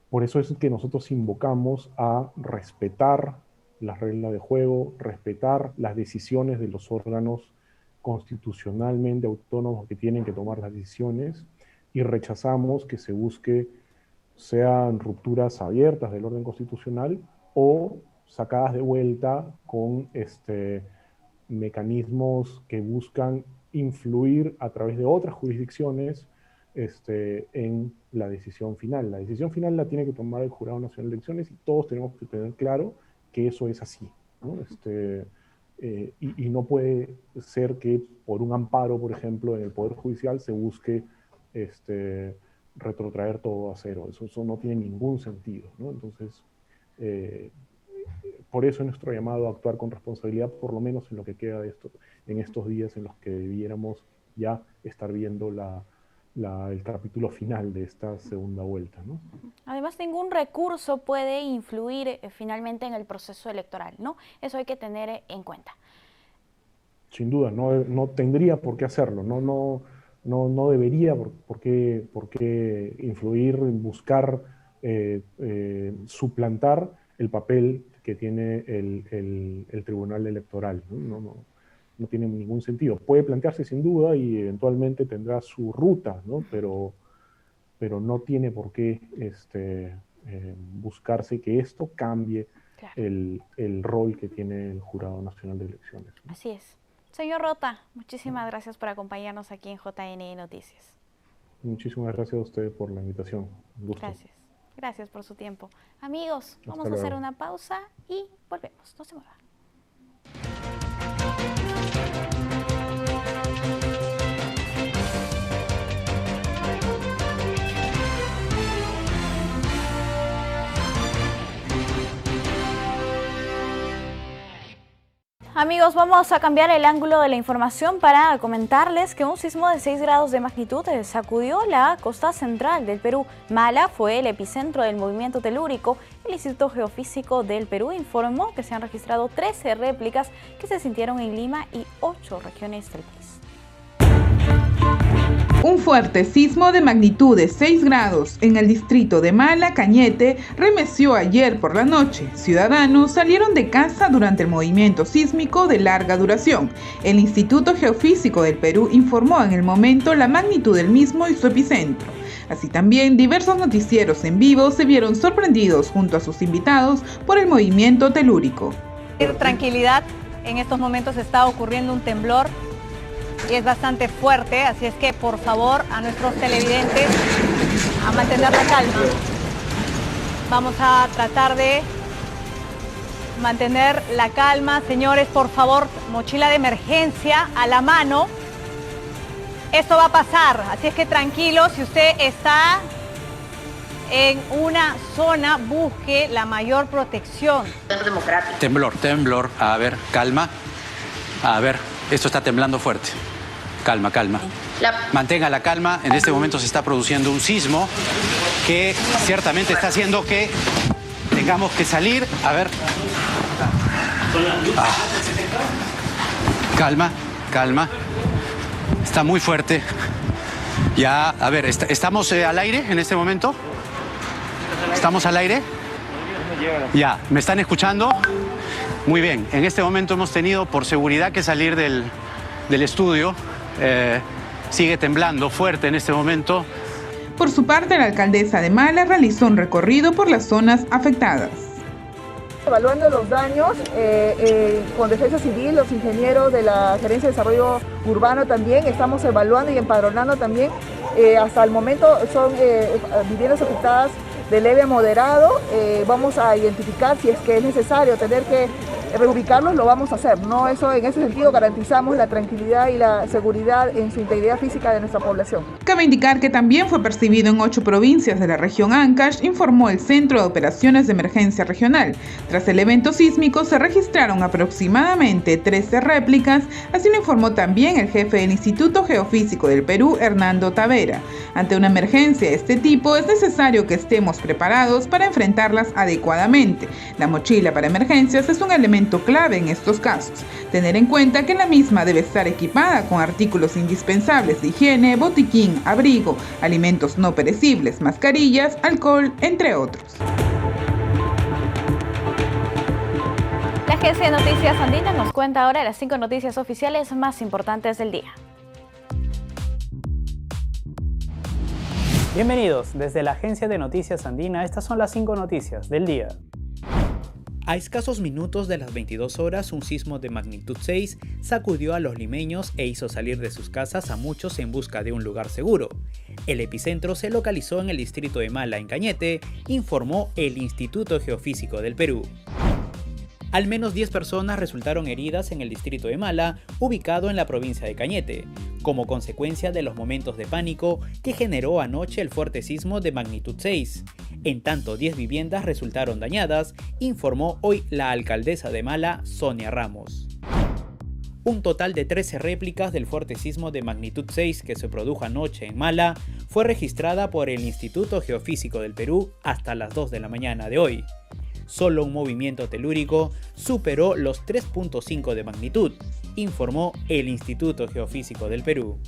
Por eso es que nosotros invocamos a respetar las reglas de juego, respetar las decisiones de los órganos constitucionalmente autónomos que tienen que tomar las decisiones y rechazamos que se busque sean rupturas abiertas del orden constitucional o sacadas de vuelta con mecanismos que buscan influir a través de otras jurisdicciones en la decisión final. La decisión final la tiene que tomar el Jurado Nacional de Elecciones y todos tenemos que tener claro que eso es así, ¿no? Y no puede ser que por un amparo, por ejemplo, en el Poder Judicial se busque retrotraer todo a cero. Eso no tiene ningún sentido, ¿no? Entonces, por eso es nuestro llamado a actuar con responsabilidad, por lo menos en lo que queda de esto, en estos días en los que debiéramos ya estar viendo el capítulo final de esta segunda vuelta, ¿no? Además, ningún recurso puede influir finalmente en el proceso electoral, ¿no? Eso hay que tener en cuenta. Sin duda, no tendría por qué hacerlo, no debería por qué influir, buscar suplantar el papel que tiene el Tribunal Electoral, ¿no? No tiene ningún sentido. Puede plantearse sin duda y eventualmente tendrá su ruta, ¿no? Pero no tiene por qué buscarse que esto cambie, claro, el rol que tiene el Jurado Nacional de Elecciones, ¿no? Así es. Señor Rota, muchísimas gracias por acompañarnos aquí en JNE Noticias. Muchísimas gracias a usted por la invitación. Un gusto. Gracias. Gracias por su tiempo. Amigos, vamos a hacer una pausa y volvemos. No se muevan. Amigos, vamos a cambiar el ángulo de la información para comentarles que un sismo de 6 grados de magnitud sacudió la costa central del Perú. Mala fue el epicentro del movimiento telúrico. El Instituto Geofísico del Perú informó que se han registrado 13 réplicas que se sintieron en Lima y 8 regiones del país. Un fuerte sismo de magnitud de 6 grados en el distrito de Mala, Cañete, remeció ayer por la noche. Ciudadanos salieron de casa durante el movimiento sísmico de larga duración. El Instituto Geofísico del Perú informó en el momento la magnitud del mismo y su epicentro. Así también, diversos noticieros en vivo se vieron sorprendidos junto a sus invitados por el movimiento telúrico. Tranquilidad, en estos momentos está ocurriendo un temblor y es bastante fuerte, así es que por favor a nuestros televidentes a mantener la calma. Vamos a tratar de mantener la calma, señores, por favor, mochila de emergencia a la mano. Esto va a pasar, así es que tranquilo, si usted está en una zona, busque la mayor protección. Temblor, a ver, calma, a ver. Esto está temblando fuerte. Calma. Mantenga la calma. En este momento se está produciendo un sismo que ciertamente está haciendo que tengamos que salir. A ver. Calma. Está muy fuerte. Ya, a ver, ¿estamos al aire en este momento? ¿Estamos al aire? Ya, ¿me están escuchando? Muy bien, en este momento hemos tenido por seguridad que salir del estudio. Sigue temblando fuerte en este momento. Por su parte, la alcaldesa de Mala realizó un recorrido por las zonas afectadas. Evaluando los daños con Defensa Civil, los ingenieros de la Gerencia de Desarrollo Urbano también, estamos evaluando y empadronando también. Hasta el momento son viviendas afectadas de leve a moderado. Vamos a identificar si es que es necesario tener que reubicarlos, lo vamos a hacer, ¿no? Eso, en ese sentido garantizamos la tranquilidad y la seguridad en su integridad física de nuestra población. Cabe indicar que también fue percibido en 8 provincias de la región Ancash, informó el Centro de Operaciones de Emergencia Regional. Tras el evento sísmico se registraron aproximadamente 13 réplicas, así lo informó también el jefe del Instituto Geofísico del Perú, Hernando Tavera. Ante una emergencia de este tipo es necesario que estemos preparados para enfrentarlas adecuadamente. La mochila para emergencias es un elemento clave en estos casos. Tener en cuenta que la misma debe estar equipada con artículos indispensables de higiene, botiquín, abrigo, alimentos no perecibles, mascarillas, alcohol, entre otros. La Agencia de Noticias Andina nos cuenta ahora las 5 noticias oficiales más importantes del día. Bienvenidos, desde la Agencia de Noticias Andina, estas son las 5 noticias del día. A escasos minutos de las 22 horas, un sismo de magnitud 6 sacudió a los limeños e hizo salir de sus casas a muchos en busca de un lugar seguro. El epicentro se localizó en el distrito de Mala, en Cañete, informó el Instituto Geofísico del Perú. Al menos 10 personas resultaron heridas en el distrito de Mala, ubicado en la provincia de Cañete, como consecuencia de los momentos de pánico que generó anoche el fuerte sismo de magnitud 6. En tanto, 10 viviendas resultaron dañadas, informó hoy la alcaldesa de Mala, Sonia Ramos. Un total de 13 réplicas del fuerte sismo de magnitud 6 que se produjo anoche en Mala fue registrada por el Instituto Geofísico del Perú hasta las 2 de la mañana de hoy. Solo un movimiento telúrico superó los 3.5 de magnitud, informó el Instituto Geofísico del Perú.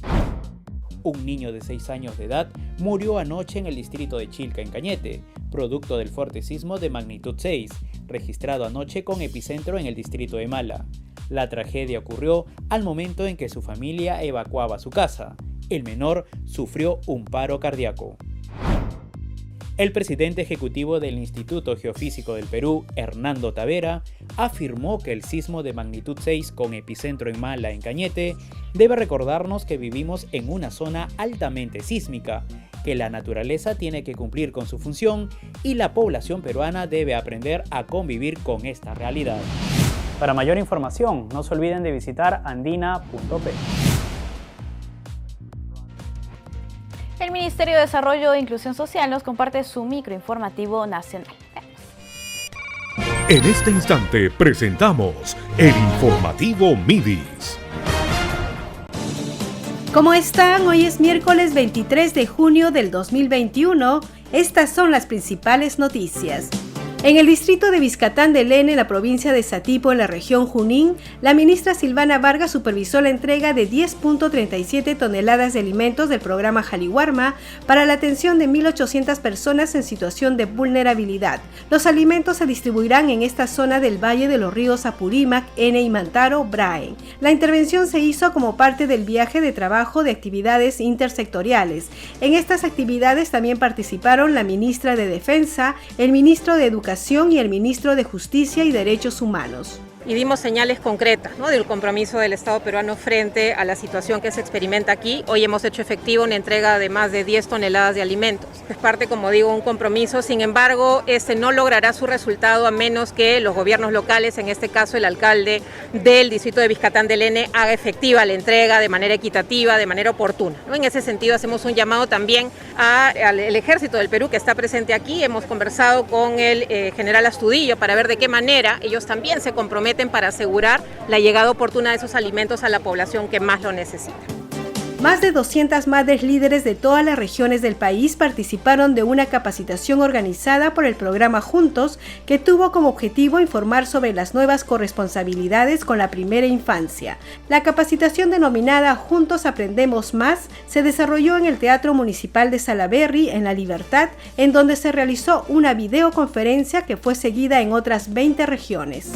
Un niño de 6 años de edad murió anoche en el distrito de Chilca, en Cañete, producto del fuerte sismo de magnitud 6, registrado anoche con epicentro en el distrito de Mala. La tragedia ocurrió al momento en que su familia evacuaba su casa. El menor sufrió un paro cardíaco. El presidente ejecutivo del Instituto Geofísico del Perú, Hernando Tavera, afirmó que el sismo de magnitud 6 con epicentro en Mala, en Cañete, debe recordarnos que vivimos en una zona altamente sísmica, que la naturaleza tiene que cumplir con su función y la población peruana debe aprender a convivir con esta realidad. Para mayor información, no se olviden de visitar andina.p. El Ministerio de Desarrollo e Inclusión Social nos comparte su microinformativo nacional. En este instante presentamos el informativo Midis. ¿Cómo están? Hoy es miércoles 23 de junio del 2021. Estas son las principales noticias. En el distrito de Vizcatán de Lene, en la provincia de Satipo, en la región Junín, la ministra Silvana Vargas supervisó la entrega de 10.37 toneladas de alimentos del programa Jaliwarma para la atención de 1.800 personas en situación de vulnerabilidad. Los alimentos se distribuirán en esta zona del Valle de los Ríos Apurímac, Ene y Mantaro, Braen. La intervención se hizo como parte del viaje de trabajo de actividades intersectoriales. En estas actividades también participaron la ministra de Defensa, el ministro de Educación y el ministro de Justicia y Derechos Humanos. Y dimos señales concretas, ¿no?, del compromiso del Estado peruano frente a la situación que se experimenta aquí. Hoy hemos hecho efectiva una entrega de más de 10 toneladas de alimentos. Es parte, como digo, un compromiso. Sin embargo, este no logrará su resultado a menos que los gobiernos locales, en este caso el alcalde del distrito de Vizcatán del Lene, haga efectiva la entrega de manera equitativa, de manera oportuna, ¿no? En ese sentido, hacemos un llamado también al Ejército del Perú, que está presente aquí. Hemos conversado con el general Astudillo para ver de qué manera ellos también se comprometen para asegurar la llegada oportuna de esos alimentos a la población que más lo necesita. Más de 200 madres líderes de todas las regiones del país participaron de una capacitación organizada por el programa Juntos, que tuvo como objetivo informar sobre las nuevas corresponsabilidades con la primera infancia. La capacitación denominada Juntos Aprendemos Más se desarrolló en el Teatro Municipal de Salaberry, en La Libertad, en donde se realizó una videoconferencia que fue seguida en otras 20 regiones.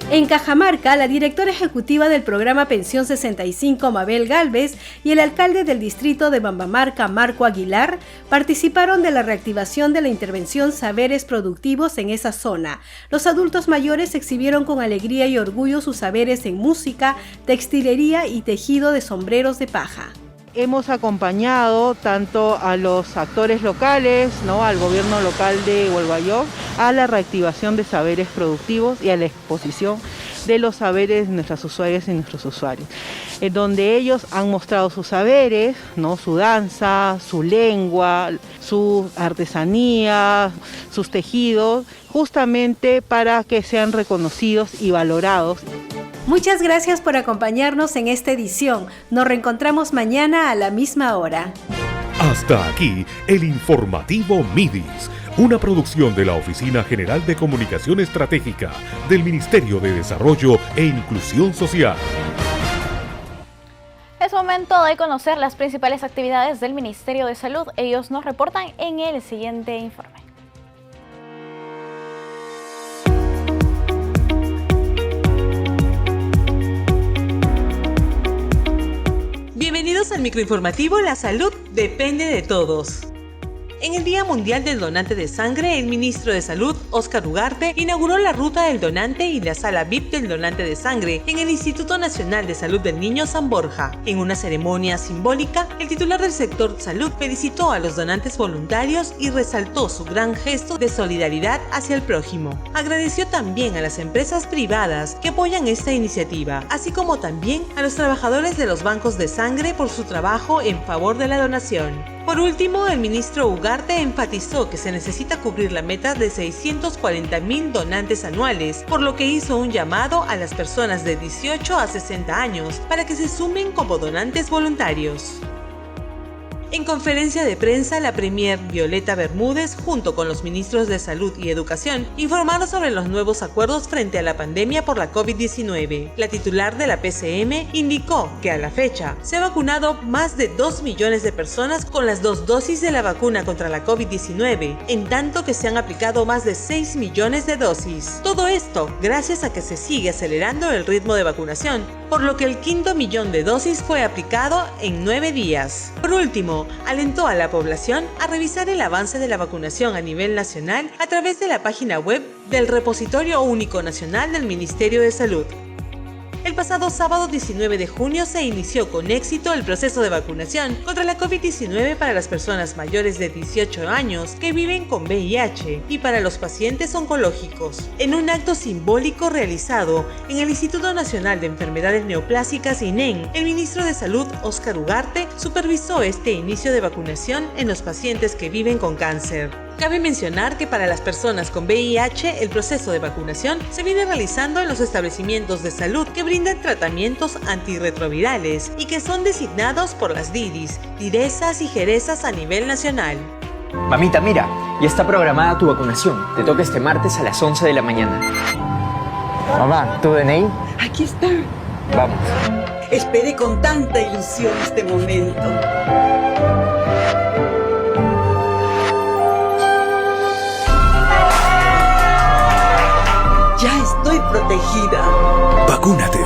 En Cajamarca, la directora ejecutiva del programa Pensión 65, Mabel Gálvez, y el alcalde del distrito de Bambamarca, Marco Aguilar, participaron de la reactivación de la intervención Saberes Productivos en esa zona. Los adultos mayores exhibieron con alegría y orgullo sus saberes en música, textilería y tejido de sombreros de paja. Hemos acompañado tanto a los actores locales, ¿no?, al gobierno local de Hualgayoc, a la reactivación de saberes productivos y a la exposición de los saberes de nuestras usuarias y nuestros usuarios, en donde ellos han mostrado sus saberes, ¿no?, su danza, su lengua, su artesanía, sus tejidos, justamente para que sean reconocidos y valorados. Muchas gracias por acompañarnos en esta edición. Nos reencontramos mañana a la misma hora. Hasta aquí el informativo Midis, una producción de la Oficina General de Comunicación Estratégica del Ministerio de Desarrollo e Inclusión Social. Es momento de conocer las principales actividades del Ministerio de Salud. Ellos nos reportan en el siguiente informe. Bienvenidos al microinformativo La Salud depende de todos. En el Día Mundial del Donante de Sangre, el ministro de Salud, Óscar Ugarte, inauguró la ruta del donante y la sala VIP del donante de sangre en el Instituto Nacional de Salud del Niño San Borja. En una ceremonia simbólica, el titular del sector salud felicitó a los donantes voluntarios y resaltó su gran gesto de solidaridad hacia el prójimo. Agradeció también a las empresas privadas que apoyan esta iniciativa, así como también a los trabajadores de los bancos de sangre por su trabajo en favor de la donación. Por último, el ministro Ugarte enfatizó que se necesita cubrir la meta de 640.000 donantes anuales, por lo que hizo un llamado a las personas de 18 a 60 años para que se sumen como donantes voluntarios. En conferencia de prensa, la premier Violeta Bermúdez, junto con los ministros de Salud y Educación, informaron sobre los nuevos acuerdos frente a la pandemia por la COVID-19. La titular de la PCM indicó que a la fecha se ha vacunado más de 2 millones de personas con las 2 dosis de la vacuna contra la COVID-19, en tanto que se han aplicado más de 6 millones de dosis. Todo esto gracias a que se sigue acelerando el ritmo de vacunación, por lo que el 5.º millón de dosis fue aplicado en 9 días. Por último, alentó a la población a revisar el avance de la vacunación a nivel nacional a través de la página web del Repositorio Único Nacional del Ministerio de Salud. El pasado sábado 19 de junio se inició con éxito el proceso de vacunación contra la COVID-19 para las personas mayores de 18 años que viven con VIH y para los pacientes oncológicos. En un acto simbólico realizado en el Instituto Nacional de Enfermedades Neoplásicas INEN, el ministro de Salud, Óscar Ugarte, supervisó este inicio de vacunación en los pacientes que viven con cáncer. Cabe mencionar que para las personas con VIH el proceso de vacunación se viene realizando en los establecimientos de salud que brindan tratamientos antirretrovirales y que son designados por las DIDIs, DIRESAs y JERESAs a nivel nacional. Mamita, mira, ya está programada tu vacunación. Te toca este martes a las 11 de la mañana. Mamá, ¿tu DNI? Aquí está. Vamos. Esperé con tanta ilusión este momento. Ya estoy protegida. Vacúnate.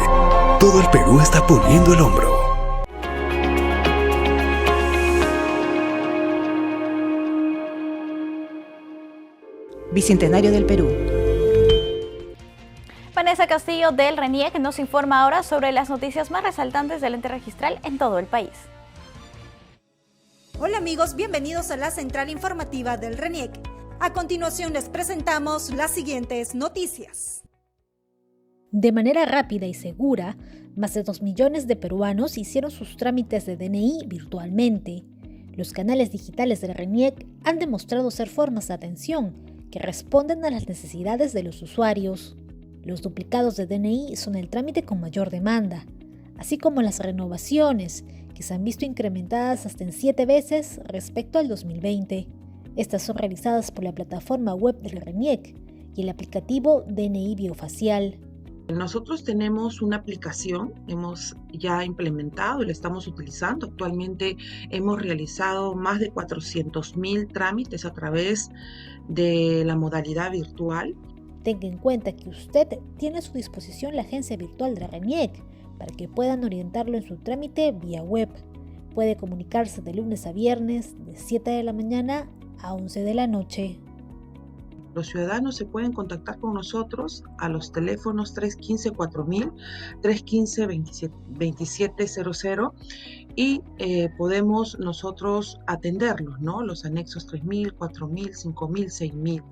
Todo el Perú está poniendo el hombro. Bicentenario del Perú. Vanessa Castillo del RENIEC nos informa ahora sobre las noticias más resaltantes del ente registral en todo el país. Hola amigos, bienvenidos a la central informativa del RENIEC. A continuación les presentamos las siguientes noticias. De manera rápida y segura, más de 2 millones de peruanos hicieron sus trámites de DNI virtualmente. Los canales digitales del RENIEC han demostrado ser formas de atención que responden a las necesidades de los usuarios. Los duplicados de DNI son el trámite con mayor demanda, así como las renovaciones, que se han visto incrementadas hasta en 7 veces respecto al 2020. Estas son realizadas por la plataforma web del RENIEC y el aplicativo DNI Biofacial. Nosotros tenemos una aplicación, hemos ya implementado y la estamos utilizando. Actualmente hemos realizado más de 400.000 trámites a través de la modalidad virtual. Tenga en cuenta que usted tiene a su disposición la agencia virtual de RENIEC para que puedan orientarlo en su trámite vía web. Puede comunicarse de lunes a viernes de 7 de la mañana a 11 de la noche. Los ciudadanos se pueden contactar con nosotros a los teléfonos 315-4000, 315-2700 y podemos nosotros atenderlos, ¿no? Los anexos 3000, 4000, 5000, 6000.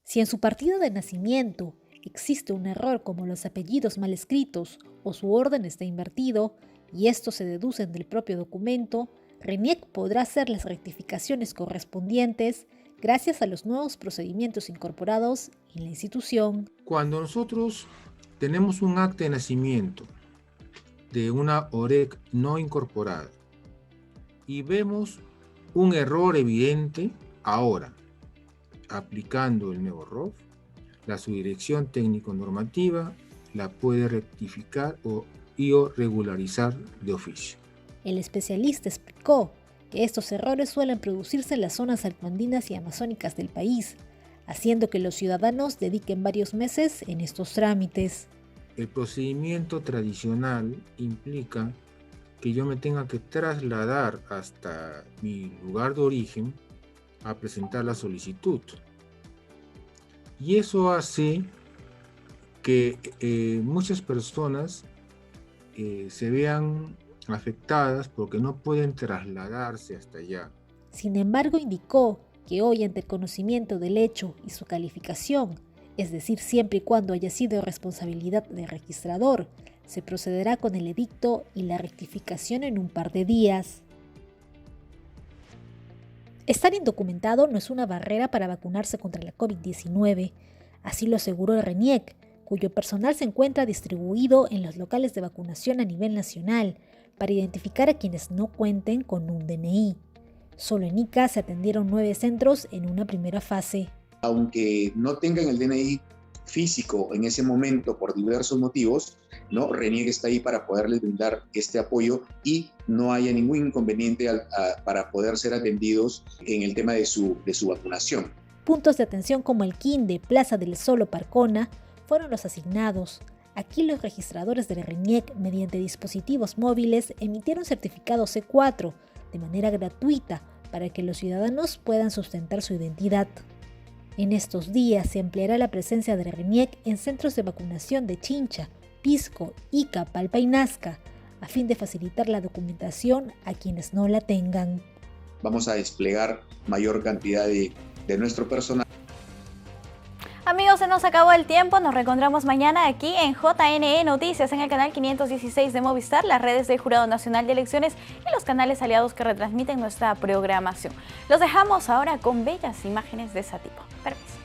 Si en su partida de nacimiento existe un error como los apellidos mal escritos o su orden está invertido y estos se deducen del propio documento, RENIEC podrá hacer las rectificaciones correspondientes gracias a los nuevos procedimientos incorporados en la institución. Cuando nosotros tenemos un acta de nacimiento de una OREC no incorporada y vemos un error evidente, ahora, aplicando el nuevo ROF, la subdirección técnico-normativa la puede rectificar o regularizar de oficio. El especialista explicó que estos errores suelen producirse en las zonas altoandinas y amazónicas del país, haciendo que los ciudadanos dediquen varios meses en estos trámites. El procedimiento tradicional implica que yo me tenga que trasladar hasta mi lugar de origen a presentar la solicitud. Y eso hace que muchas personas se vean afectadas porque no pueden trasladarse hasta allá. Sin embargo, indicó que hoy, ante el conocimiento del hecho y su calificación, es decir, siempre y cuando haya sido responsabilidad del registrador, se procederá con el edicto y la rectificación en un par de días. Estar indocumentado no es una barrera para vacunarse contra la COVID-19, así lo aseguró el RENIEC, cuyo personal se encuentra distribuido en los locales de vacunación a nivel nacional para identificar a quienes no cuenten con un DNI. Solo en Ica se atendieron 9 centros en una primera fase. Aunque no tengan el DNI físico en ese momento por diversos motivos, ¿no? RENIEC está ahí para poderles brindar este apoyo y no haya ningún inconveniente para poder ser atendidos en el tema de su vacunación. Puntos de atención como el Quinde, Plaza del Sol o Parcona fueron los asignados. Aquí los registradores del RENIEC, mediante dispositivos móviles, emitieron certificado C4 de manera gratuita para que los ciudadanos puedan sustentar su identidad. En estos días se ampliará la presencia del RENIEC en centros de vacunación de Chincha, Pisco, Ica, Palpa y Nazca, a fin de facilitar la documentación a quienes no la tengan. Vamos a desplegar mayor cantidad de nuestro personal. Amigos, se nos acabó el tiempo. Nos reencontramos mañana aquí en JNE Noticias, en el canal 516 de Movistar, las redes del Jurado Nacional de Elecciones y los canales aliados que retransmiten nuestra programación. Los dejamos ahora con bellas imágenes de ese tipo. Permiso.